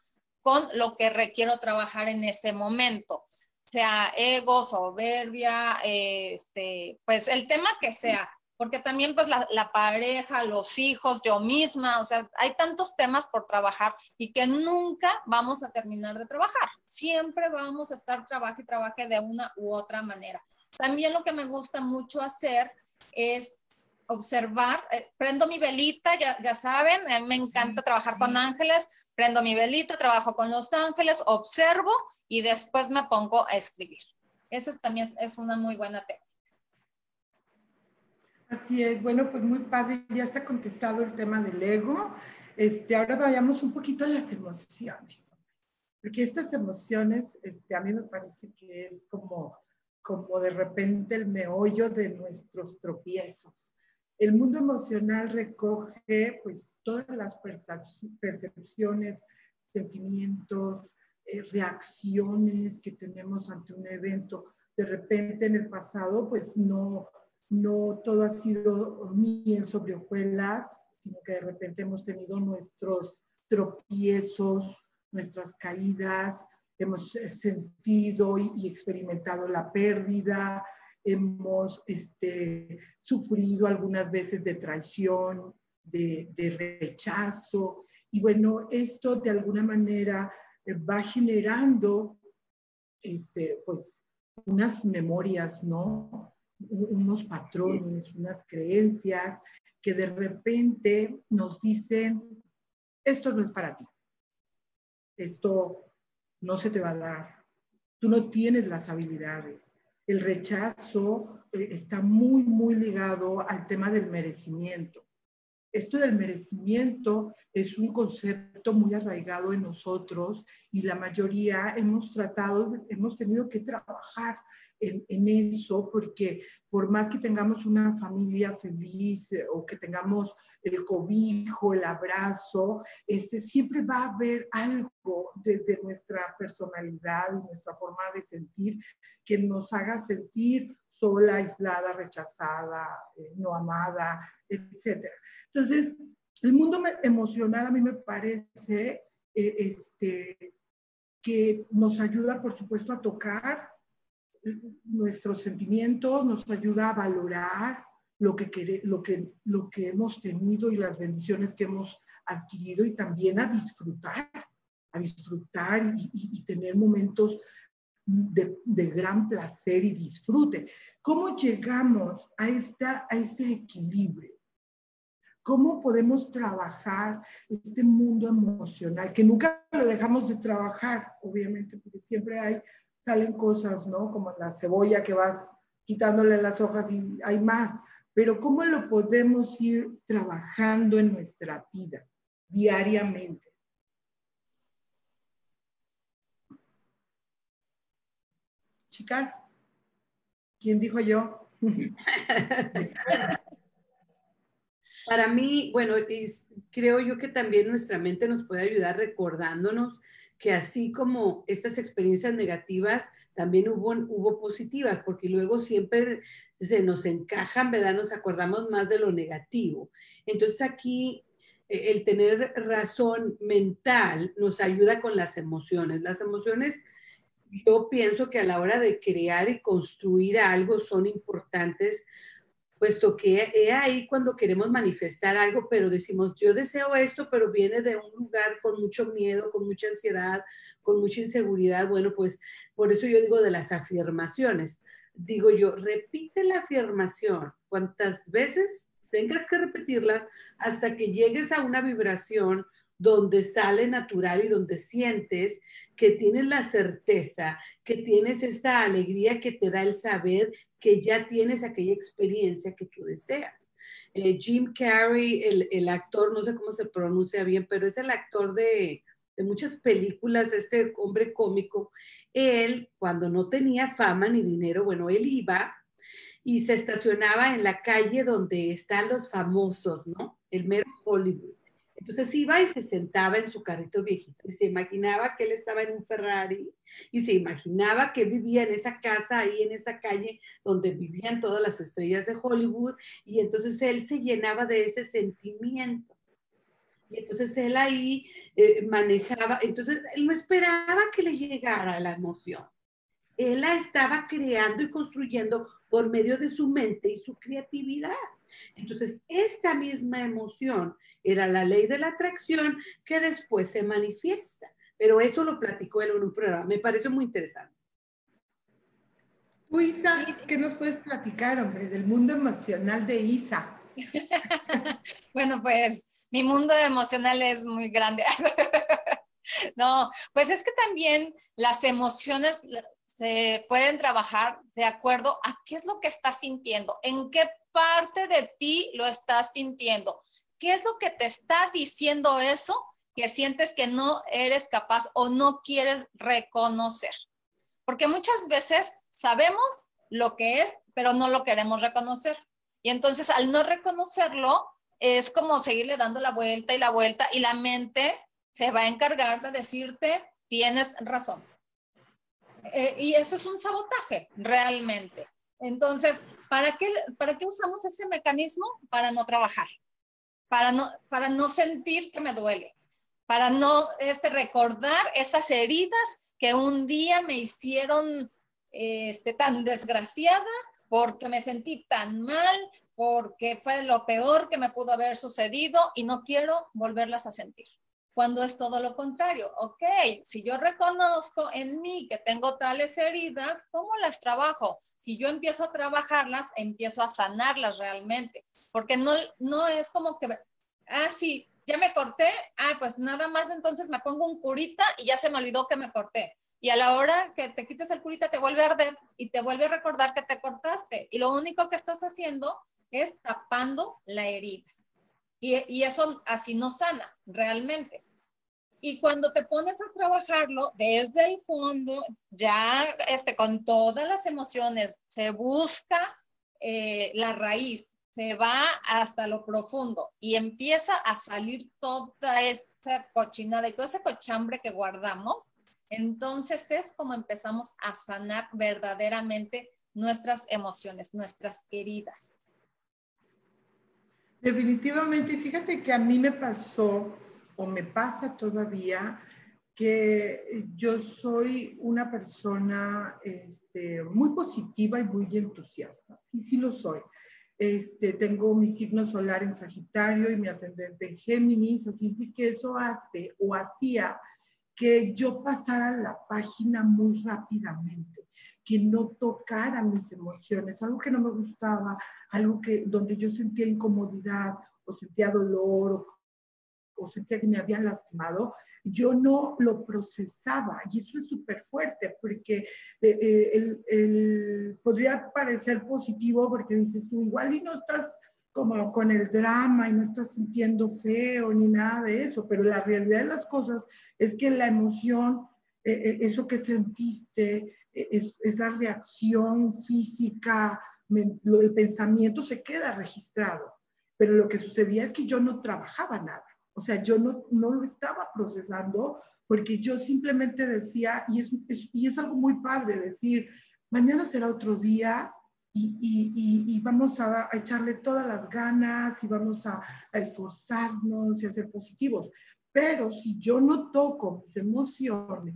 Speaker 2: con lo que requiero trabajar en ese momento, sea ego, soberbia, pues el tema que sea, porque también pues la pareja, los hijos, yo misma, o sea, hay tantos temas por trabajar y que nunca vamos a terminar de trabajar, siempre vamos a estar trabaje y trabaje de una u otra manera. También lo que me gusta mucho hacer es observar, prendo mi velita, ya saben, a mí me encanta trabajar con ángeles, prendo mi velita, trabajo con los ángeles, observo y después me pongo a escribir. Esa también es una muy buena técnica.
Speaker 1: Así es, bueno, pues muy padre, ya está contestado el tema del ego. Ahora vayamos un poquito a las emociones, porque estas emociones, a mí me parece que es como de repente el meollo de nuestros tropiezos. El mundo emocional recoge pues todas las percepciones, sentimientos, reacciones que tenemos ante un evento. De repente en el pasado pues no todo ha sido miel sobre hojuelas, sino que de repente hemos tenido nuestros tropiezos, nuestras caídas, hemos sentido y experimentado la pérdida, hemos sufrido algunas veces de traición, de rechazo, y bueno, esto de alguna manera va generando pues unas memorias, ¿no? Unos patrones, unas creencias que de repente nos dicen, esto no es para ti, esto no se te va a dar, tú no tienes las habilidades. El rechazo está muy, muy ligado al tema del merecimiento. Esto del merecimiento es un concepto muy arraigado en nosotros y la mayoría hemos tenido que trabajar en eso, porque por más que tengamos una familia feliz o que tengamos el cobijo, el abrazo, siempre va a haber algo desde nuestra personalidad y nuestra forma de sentir que nos haga sentir sola, aislada, rechazada, no amada, etc. Entonces, el mundo emocional a mí me parece que nos ayuda, por supuesto, a tocar nuestros sentimientos, nos ayuda a valorar lo que hemos tenido y las bendiciones que hemos adquirido y también a disfrutar y tener momentos de gran placer y disfrute. ¿Cómo llegamos a este equilibrio? ¿Cómo podemos trabajar este mundo emocional? Que nunca lo dejamos de trabajar, obviamente, porque siempre salen cosas, ¿no? Como la cebolla que vas quitándole las hojas y hay más. Pero ¿cómo lo podemos ir trabajando en nuestra vida diariamente? Chicas, ¿quién dijo yo?
Speaker 3: Para mí, bueno, creo yo que también nuestra mente nos puede ayudar recordándonos que así como estas experiencias negativas, también hubo positivas, porque luego siempre se nos encajan, ¿verdad? Nos acordamos más de lo negativo. Entonces aquí el tener razón mental nos ayuda con las emociones. Las emociones, yo pienso que a la hora de crear y construir algo son importantes, puesto que es ahí cuando queremos manifestar algo, pero decimos, yo deseo esto, pero viene de un lugar con mucho miedo, con mucha ansiedad, con mucha inseguridad. Bueno, pues por eso yo digo de las afirmaciones. Digo yo, repite la afirmación cuantas veces tengas que repetirlas hasta que llegues a una vibración donde sale natural y donde sientes que tienes la certeza, que tienes esta alegría que te da el saber que ya tienes aquella experiencia que tú deseas. Jim Carrey, el actor, no sé cómo se pronuncia bien, pero es el actor de muchas películas, este hombre cómico. Él, cuando no tenía fama ni dinero, bueno, él iba y se estacionaba en la calle donde están los famosos, ¿no? El mero Hollywood. Entonces iba y se sentaba en su carrito viejito y se imaginaba que él estaba en un Ferrari y se imaginaba que vivía en esa casa, ahí en esa calle donde vivían todas las estrellas de Hollywood, y entonces él se llenaba de ese sentimiento. Y entonces él ahí manejaba, entonces él no esperaba que le llegara la emoción. Él la estaba creando y construyendo por medio de su mente y su creatividad. Entonces, esta misma emoción era la ley de la atracción que después se manifiesta. Pero eso lo platicó él en un programa. Me pareció muy interesante.
Speaker 1: Tú, Isa, ¿qué nos puedes platicar, hombre, del mundo emocional de Isa?
Speaker 2: Bueno, pues mi mundo emocional es muy grande. No, pues es que también las emociones se pueden trabajar de acuerdo a qué es lo que estás sintiendo, en qué parte de ti lo estás sintiendo, qué es lo que te está diciendo eso que sientes que no eres capaz o no quieres reconocer. Porque muchas veces sabemos lo que es, pero no lo queremos reconocer. Y entonces al no reconocerlo, es como seguirle dando la vuelta y la mente se va a encargar de decirte, tienes razón. Y eso es un sabotaje, realmente. Entonces, ¿para qué usamos ese mecanismo? Para no trabajar, para no sentir que me duele, para no recordar esas heridas que un día me hicieron tan desgraciada, porque me sentí tan mal, porque fue lo peor que me pudo haber sucedido y no quiero volverlas a sentir. Cuando es todo lo contrario. Ok, si yo reconozco en mí que tengo tales heridas, ¿cómo las trabajo? Si yo empiezo a trabajarlas, empiezo a sanarlas realmente. Porque no es como que, sí, ya me corté, pues nada más entonces me pongo un curita y ya se me olvidó que me corté. Y a la hora que te quites el curita te vuelve a arder y te vuelve a recordar que te cortaste. Y lo único que estás haciendo es tapando la herida. Y eso así no sana realmente. Y cuando te pones a trabajarlo desde el fondo, ya con todas las emociones, se busca la raíz, se va hasta lo profundo y empieza a salir toda esa cochinada y todo ese cochambre que guardamos. Entonces es como empezamos a sanar verdaderamente nuestras emociones, nuestras heridas.
Speaker 1: Definitivamente, fíjate que a mí me pasó, o me pasa todavía, que yo soy una persona muy positiva y muy entusiasta. Sí, sí lo soy. Tengo mi signo solar en Sagitario y mi ascendente en Géminis, así es de que eso hace o hacía que yo pasara la página muy rápidamente, que no tocara mis emociones, algo que no me gustaba, algo donde yo sentía incomodidad o sentía dolor o sentía que me habían lastimado, yo no lo procesaba. Y eso es súper fuerte, porque podría parecer positivo porque dices tú, igual y no estás como con el drama y no estás sintiendo feo ni nada de eso, pero la realidad de las cosas es que la emoción, eso que sentiste, esa reacción física, el pensamiento se queda registrado. Pero lo que sucedía es que yo no trabajaba nada. O sea, yo no lo estaba procesando porque yo simplemente decía, y es algo muy padre decir, mañana será otro día y vamos a echarle todas las ganas y vamos a esforzarnos y a ser positivos. Pero si yo no toco mis emociones,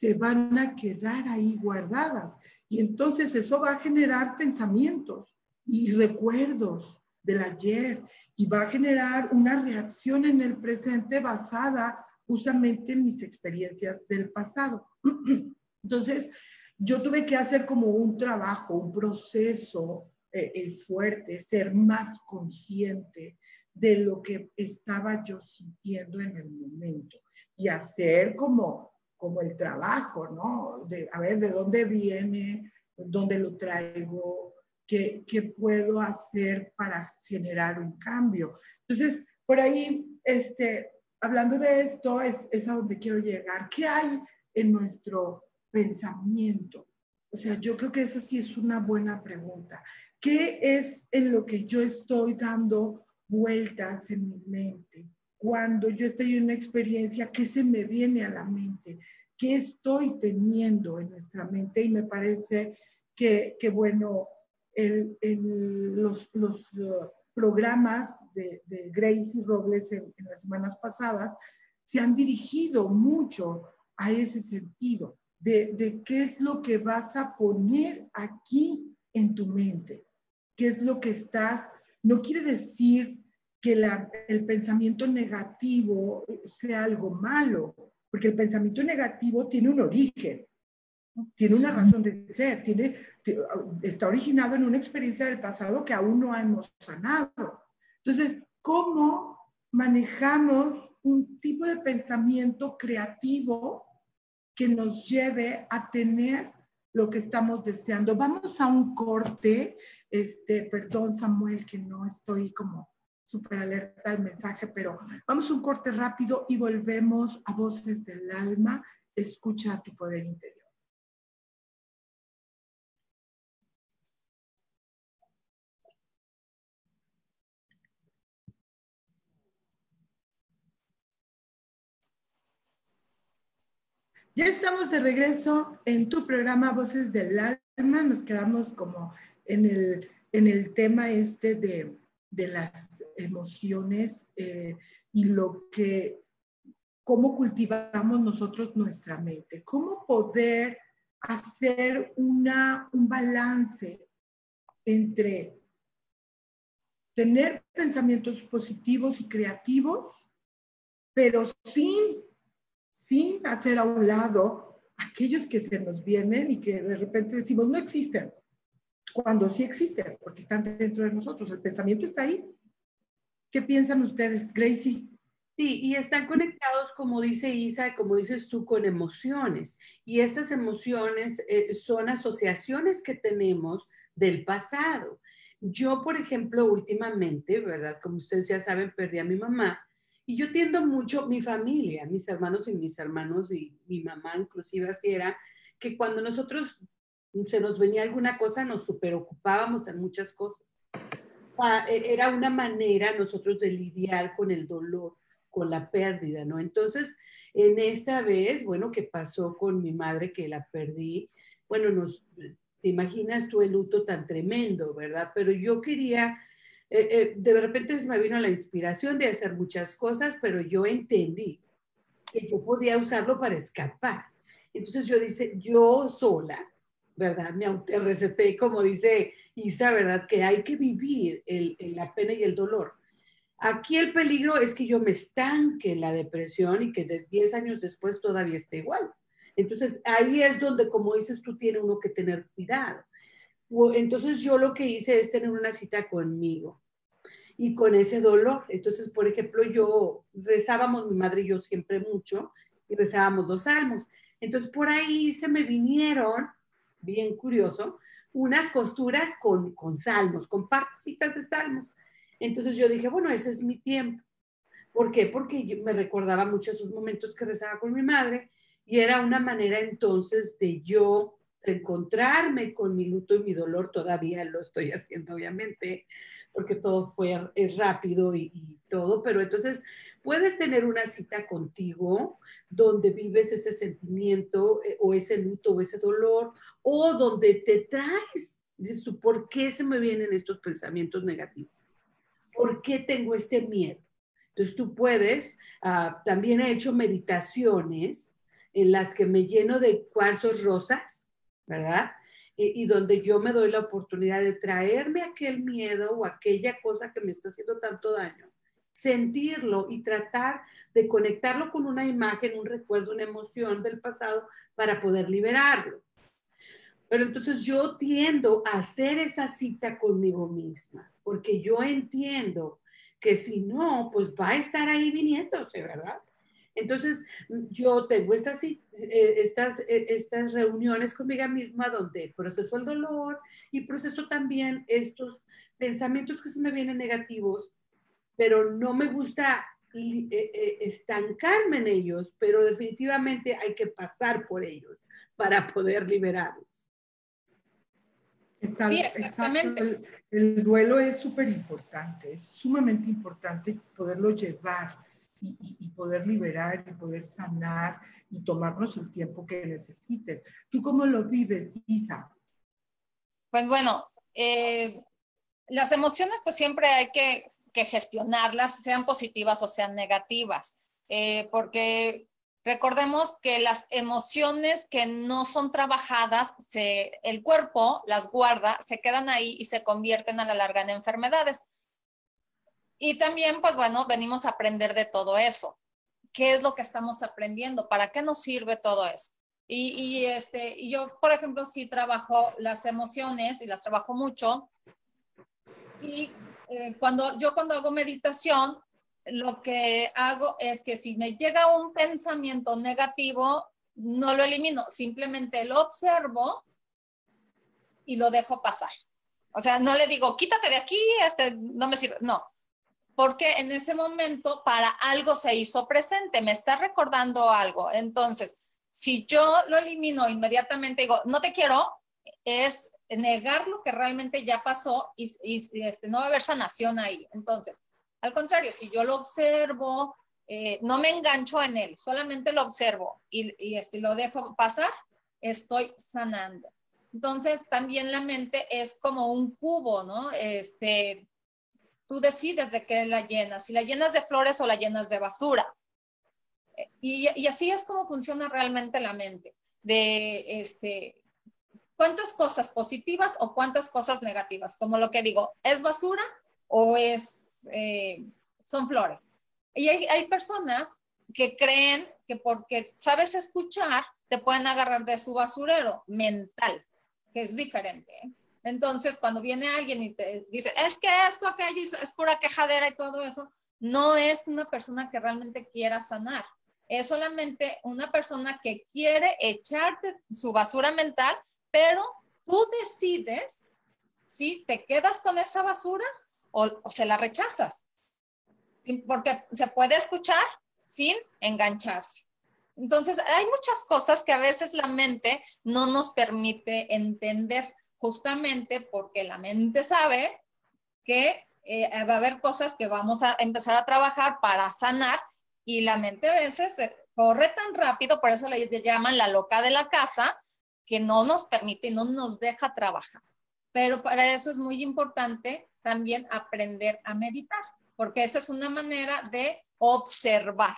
Speaker 1: se van a quedar ahí guardadas. Y entonces eso va a generar pensamientos y recuerdos del ayer y va a generar una reacción en el presente basada justamente en mis experiencias del pasado. Entonces, yo tuve que hacer como un trabajo, un proceso fuerte, ser más consciente de lo que estaba yo sintiendo en el momento y hacer como el trabajo, ¿no? A ver, ¿de dónde viene? ¿Dónde lo traigo? ¿Qué puedo hacer para generar un cambio? Entonces, por ahí, hablando de esto, es a donde quiero llegar. ¿Qué hay en nuestro pensamiento? O sea, yo creo que esa sí es una buena pregunta. ¿Qué es en lo que yo estoy dando vueltas en mi mente? Cuando yo estoy en una experiencia, ¿qué se me viene a la mente? ¿Qué estoy teniendo en nuestra mente? Y me parece que bueno, los programas de Gracie Robles en las semanas pasadas se han dirigido mucho a ese sentido, de qué es lo que vas a poner aquí en tu mente, qué es lo que estás, no quiere decir que el pensamiento negativo sea algo malo, porque el pensamiento negativo tiene un origen, tiene una razón de ser, está originado en una experiencia del pasado que aún no hemos sanado. Entonces, ¿cómo manejamos un tipo de pensamiento creativo que nos lleve a tener lo que estamos deseando? Vamos a un corte, perdón Samuel que no estoy como súper alerta al mensaje, pero vamos a un corte rápido y volvemos a Voces del Alma. Escucha tu poder interior. Ya estamos de regreso en tu programa Voces del Alma. Nos quedamos como en el tema de las emociones y cómo cultivamos nosotros nuestra mente. Cómo poder hacer un balance entre tener pensamientos positivos y creativos pero sin hacer a un lado aquellos que se nos vienen y que de repente decimos no existen, cuando sí existen, porque están dentro de nosotros, el pensamiento está ahí. ¿Qué piensan ustedes, Gracie?
Speaker 3: Sí, y están conectados, como dice Isa, como dices tú, con emociones. Y estas emociones son asociaciones que tenemos del pasado. Yo, por ejemplo, últimamente, ¿verdad? Como ustedes ya saben, perdí a mi mamá. Y yo tiendo mucho, mi familia, mis hermanos y mi mamá, inclusive así era, que cuando nosotros se nos venía alguna cosa, nos superocupábamos en muchas cosas. Era una manera nosotros de lidiar con el dolor, con la pérdida, ¿no? Entonces, en esta vez, bueno, ¿qué pasó con mi madre que la perdí? Bueno, te imaginas tú el luto tan tremendo, ¿verdad? Pero yo quería, de repente se me vino la inspiración de hacer muchas cosas, pero yo entendí que yo podía usarlo para escapar. Entonces yo sola, ¿verdad? Me autorreceté, como dice Isa, ¿verdad? Que hay que vivir la pena y el dolor. Aquí el peligro es que yo me estanque en la depresión y que 10 años después todavía esté igual. Entonces ahí es donde, como dices tú, tiene uno que tener cuidado. Entonces yo lo que hice es tener una cita conmigo y con ese dolor. Entonces, por ejemplo, rezábamos, mi madre y yo siempre mucho, y rezábamos los salmos. Entonces, por ahí se me vinieron, bien curioso, unas costuras con salmos, con partecitas de salmos. Entonces yo dije, bueno, ese es mi tiempo. ¿Por qué? Porque me recordaba mucho esos momentos que rezaba con mi madre y era una manera entonces de yo encontrarme con mi luto y mi dolor. Todavía lo estoy haciendo, obviamente, porque todo es rápido y todo, pero entonces puedes tener una cita contigo donde vives ese sentimiento o ese luto o ese dolor, o donde te traes, dices tú, ¿por qué se me vienen estos pensamientos negativos? ¿Por qué tengo este miedo? Entonces tú puedes, también he hecho meditaciones en las que me lleno de cuarzos rosas, ¿verdad? Y donde yo me doy la oportunidad de traerme aquel miedo o aquella cosa que me está haciendo tanto daño, sentirlo y tratar de conectarlo con una imagen, un recuerdo, una emoción del pasado para poder liberarlo. Pero entonces yo tiendo a hacer esa cita conmigo misma, porque yo entiendo que si no, pues va a estar ahí viniéndose, ¿verdad? Entonces yo tengo estas reuniones conmigo misma donde proceso el dolor y proceso también estos pensamientos que se me vienen negativos, pero no me gusta estancarme en ellos, pero definitivamente hay que pasar por ellos para poder liberarlos.
Speaker 2: Sí, exactamente.
Speaker 1: Exacto. El duelo es súper importante, es sumamente importante poderlo llevar y poder liberar y poder sanar y tomarnos el tiempo que necesites. ¿Tú cómo lo vives, Isa?
Speaker 2: Pues bueno, las emociones pues siempre hay que gestionarlas, sean positivas o sean negativas, porque recordemos que las emociones que no son trabajadas, el cuerpo las guarda, se quedan ahí y se convierten a la larga en enfermedades. Y también, pues bueno, venimos a aprender de todo eso. ¿Qué es lo que estamos aprendiendo? ¿Para qué nos sirve todo eso? Y yo, por ejemplo, sí trabajo las emociones y las trabajo mucho. Y cuando hago meditación, lo que hago es que si me llega un pensamiento negativo, no lo elimino, simplemente lo observo y lo dejo pasar. O sea, no le digo, quítate de aquí, no me sirve. No, porque en ese momento para algo se hizo presente, me está recordando algo. Entonces, si yo lo elimino inmediatamente, digo, no te quiero, es negar lo que realmente ya pasó y no va a haber sanación ahí. Entonces, al contrario, si yo lo observo, no me engancho en él, solamente lo observo y lo dejo pasar, estoy sanando. Entonces, también la mente es como un cubo, ¿no? Tú decides de qué la llenas, si la llenas de flores o la llenas de basura. Y así es como funciona realmente la mente, de cuántas cosas positivas o cuántas cosas negativas, como lo que digo, ¿es basura o son flores? Y hay personas que creen que porque sabes escuchar, te pueden agarrar de su basurero mental, que es diferente, ¿eh? Entonces, cuando viene alguien y te dice, es que esto, aquello, es pura quejadera y todo eso, no es una persona que realmente quiera sanar. Es solamente una persona que quiere echarte su basura mental, pero tú decides si te quedas con esa basura o se la rechazas. Porque se puede escuchar sin engancharse. Entonces, hay muchas cosas que a veces la mente no nos permite entender, justamente porque la mente sabe que va a haber cosas que vamos a empezar a trabajar para sanar y la mente a veces corre tan rápido, por eso le llaman la loca de la casa, que no nos permite y no nos deja trabajar. Pero para eso es muy importante también aprender a meditar, porque esa es una manera de observar.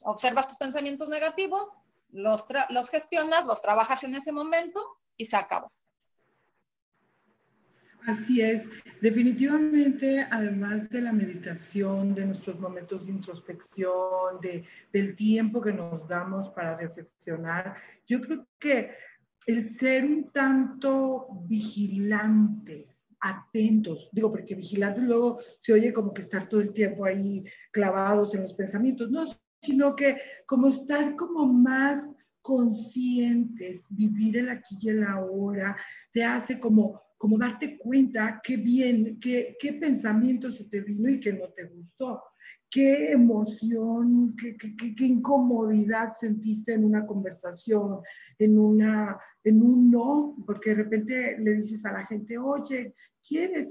Speaker 2: Observas tus pensamientos negativos, los gestionas, los trabajas en ese momento y se acabó.
Speaker 1: Así es, definitivamente, además de la meditación, de nuestros momentos de introspección, del tiempo que nos damos para reflexionar, yo creo que el ser un tanto vigilantes, atentos, digo, porque vigilantes luego se oye como que estar todo el tiempo ahí clavados en los pensamientos, no, sino que como estar como más conscientes, vivir el aquí y el ahora, te hace como darte cuenta qué bien, qué pensamiento se te vino y que no te gustó, qué emoción, qué incomodidad sentiste en una conversación, en un no, porque de repente le dices a la gente, oye, ¿quieres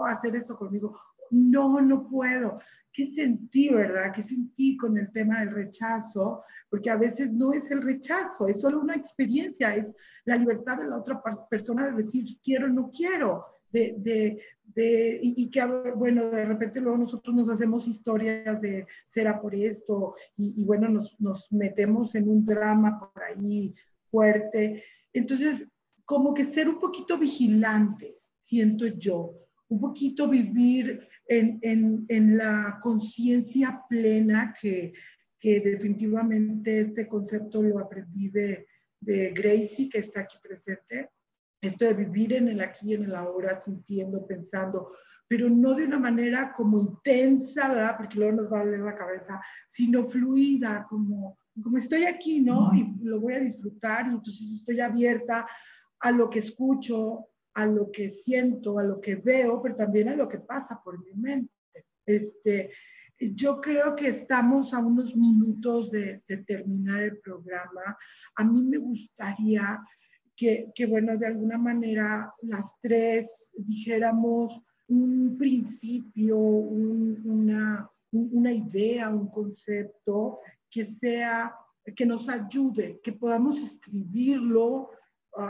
Speaker 1: hacer esto conmigo? No, no puedo. ¿Qué sentí, verdad? ¿Qué sentí con el tema del rechazo? Porque a veces no es el rechazo, es solo una experiencia, es la libertad de la otra persona de decir quiero o no quiero, y que, bueno, de repente luego nosotros nos hacemos historias de será por esto, y bueno, nos metemos en un drama por ahí fuerte. Entonces, como que ser un poquito vigilantes, siento yo, un poquito vivir en la conciencia plena que definitivamente este concepto lo aprendí de Gracie, que está aquí presente, esto de vivir en el aquí y en el ahora, sintiendo, pensando, pero no de una manera como intensa, ¿verdad? Porque luego nos va a doler la cabeza, sino fluida, como estoy aquí, ¿no? Y lo voy a disfrutar y entonces estoy abierta a lo que escucho, a lo que siento, a lo que veo, pero también a lo que pasa por mi mente. Yo creo que estamos a unos minutos de terminar el programa. A mí me gustaría que, bueno, de alguna manera las tres dijéramos un principio, una idea, un concepto que nos ayude, que podamos escribirlo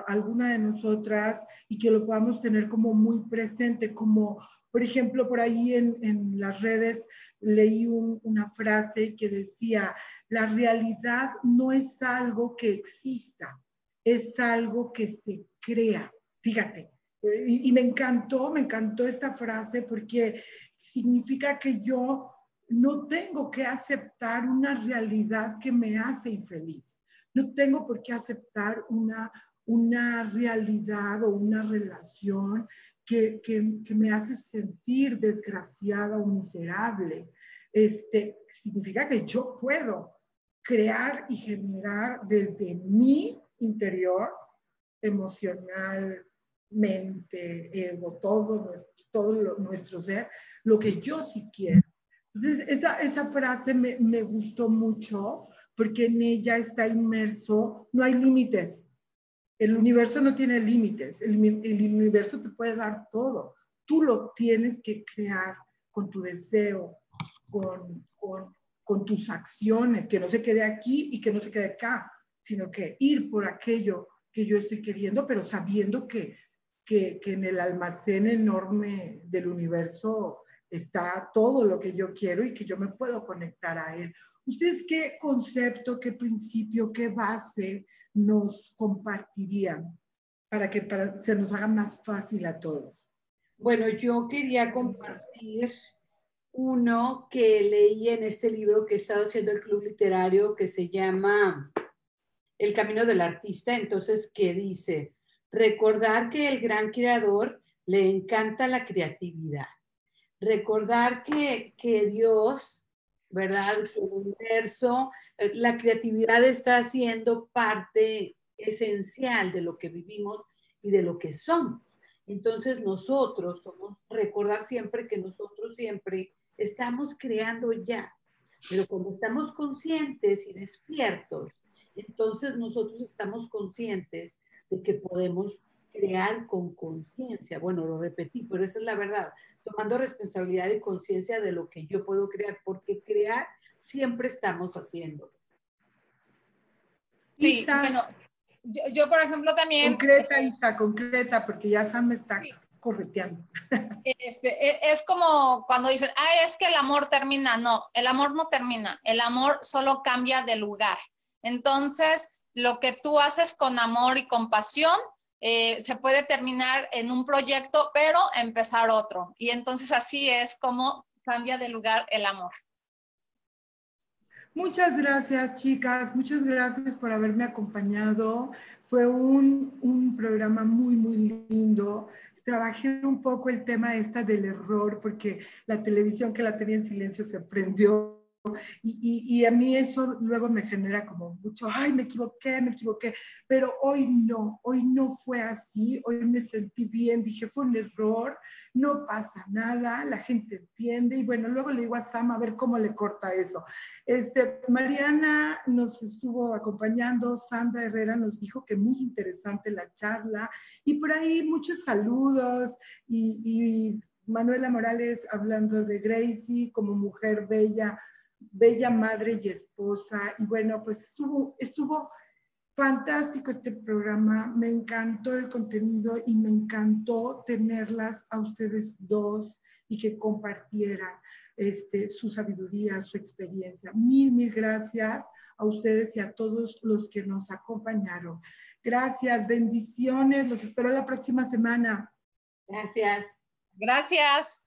Speaker 1: alguna de nosotras y que lo podamos tener como muy presente, como por ejemplo por ahí en las redes leí una frase que decía, la realidad no es algo que exista, es algo que se crea. Fíjate, y me encantó esta frase porque significa que yo no tengo que aceptar una realidad que me hace infeliz. No tengo por qué aceptar una realidad o una relación que me hace sentir desgraciada o miserable. Significa que yo puedo crear y generar desde mi interior, emocional, mente, ego, todo nuestro ser, lo que yo sí quiero. Entonces, esa frase me gustó mucho porque en ella está inmerso, no hay límites. El universo no tiene límites, el universo te puede dar todo. Tú lo tienes que crear con tu deseo, con tus acciones, que no se quede aquí y que no se quede acá, sino que ir por aquello que yo estoy queriendo, pero sabiendo que en el almacén enorme del universo está todo lo que yo quiero y que yo me puedo conectar a él. ¿Ustedes qué concepto, qué principio, qué base nos compartirían para que se nos haga más fácil a todos?
Speaker 3: Bueno, yo quería compartir uno que leí en este libro que he estado haciendo el club literario que se llama El camino del artista, entonces, que dice, recordar que el gran creador le encanta la creatividad. Recordar que Dios, ¿verdad? Que el universo, la creatividad está siendo parte esencial de lo que vivimos y de lo que somos. Entonces nosotros somos, recordar siempre que nosotros siempre estamos creando ya, pero cuando estamos conscientes y despiertos, entonces nosotros estamos conscientes de que podemos crear con conciencia. Bueno, lo repetí, pero esa es la verdad, tomando responsabilidad y conciencia de lo que yo puedo crear, porque crear siempre estamos haciendo.
Speaker 2: Sí,
Speaker 1: Isa,
Speaker 2: bueno, yo por ejemplo también...
Speaker 1: Concreta, Isa, concreta, porque ya Sam me está correteando.
Speaker 2: Es como cuando dicen, es que el amor termina. No, el amor no termina, el amor solo cambia de lugar. Entonces, lo que tú haces con amor y con pasión, se puede terminar en un proyecto, pero empezar otro. Y entonces así es como cambia de lugar el amor.
Speaker 1: Muchas gracias, chicas. Muchas gracias por haberme acompañado. Fue un programa muy, muy lindo. Trabajé un poco el tema del error, porque la televisión que la tenía en silencio se prendió. Y a mí eso luego me genera como mucho, ay, me equivoqué, pero hoy no fue así, hoy me sentí bien, dije, fue un error, no pasa nada, la gente entiende, y bueno, luego le digo a Sam a ver cómo le corta eso. Mariana nos estuvo acompañando, Sandra Herrera nos dijo que muy interesante la charla, y por ahí muchos saludos, y Manuela Morales hablando de Gracie como mujer bella madre y esposa, y bueno, pues estuvo fantástico este programa, me encantó el contenido y me encantó tenerlas a ustedes dos y que compartieran su sabiduría, su experiencia. Mil gracias a ustedes y a todos los que nos acompañaron. Gracias, bendiciones, los espero la próxima semana.
Speaker 3: Gracias.
Speaker 2: Gracias.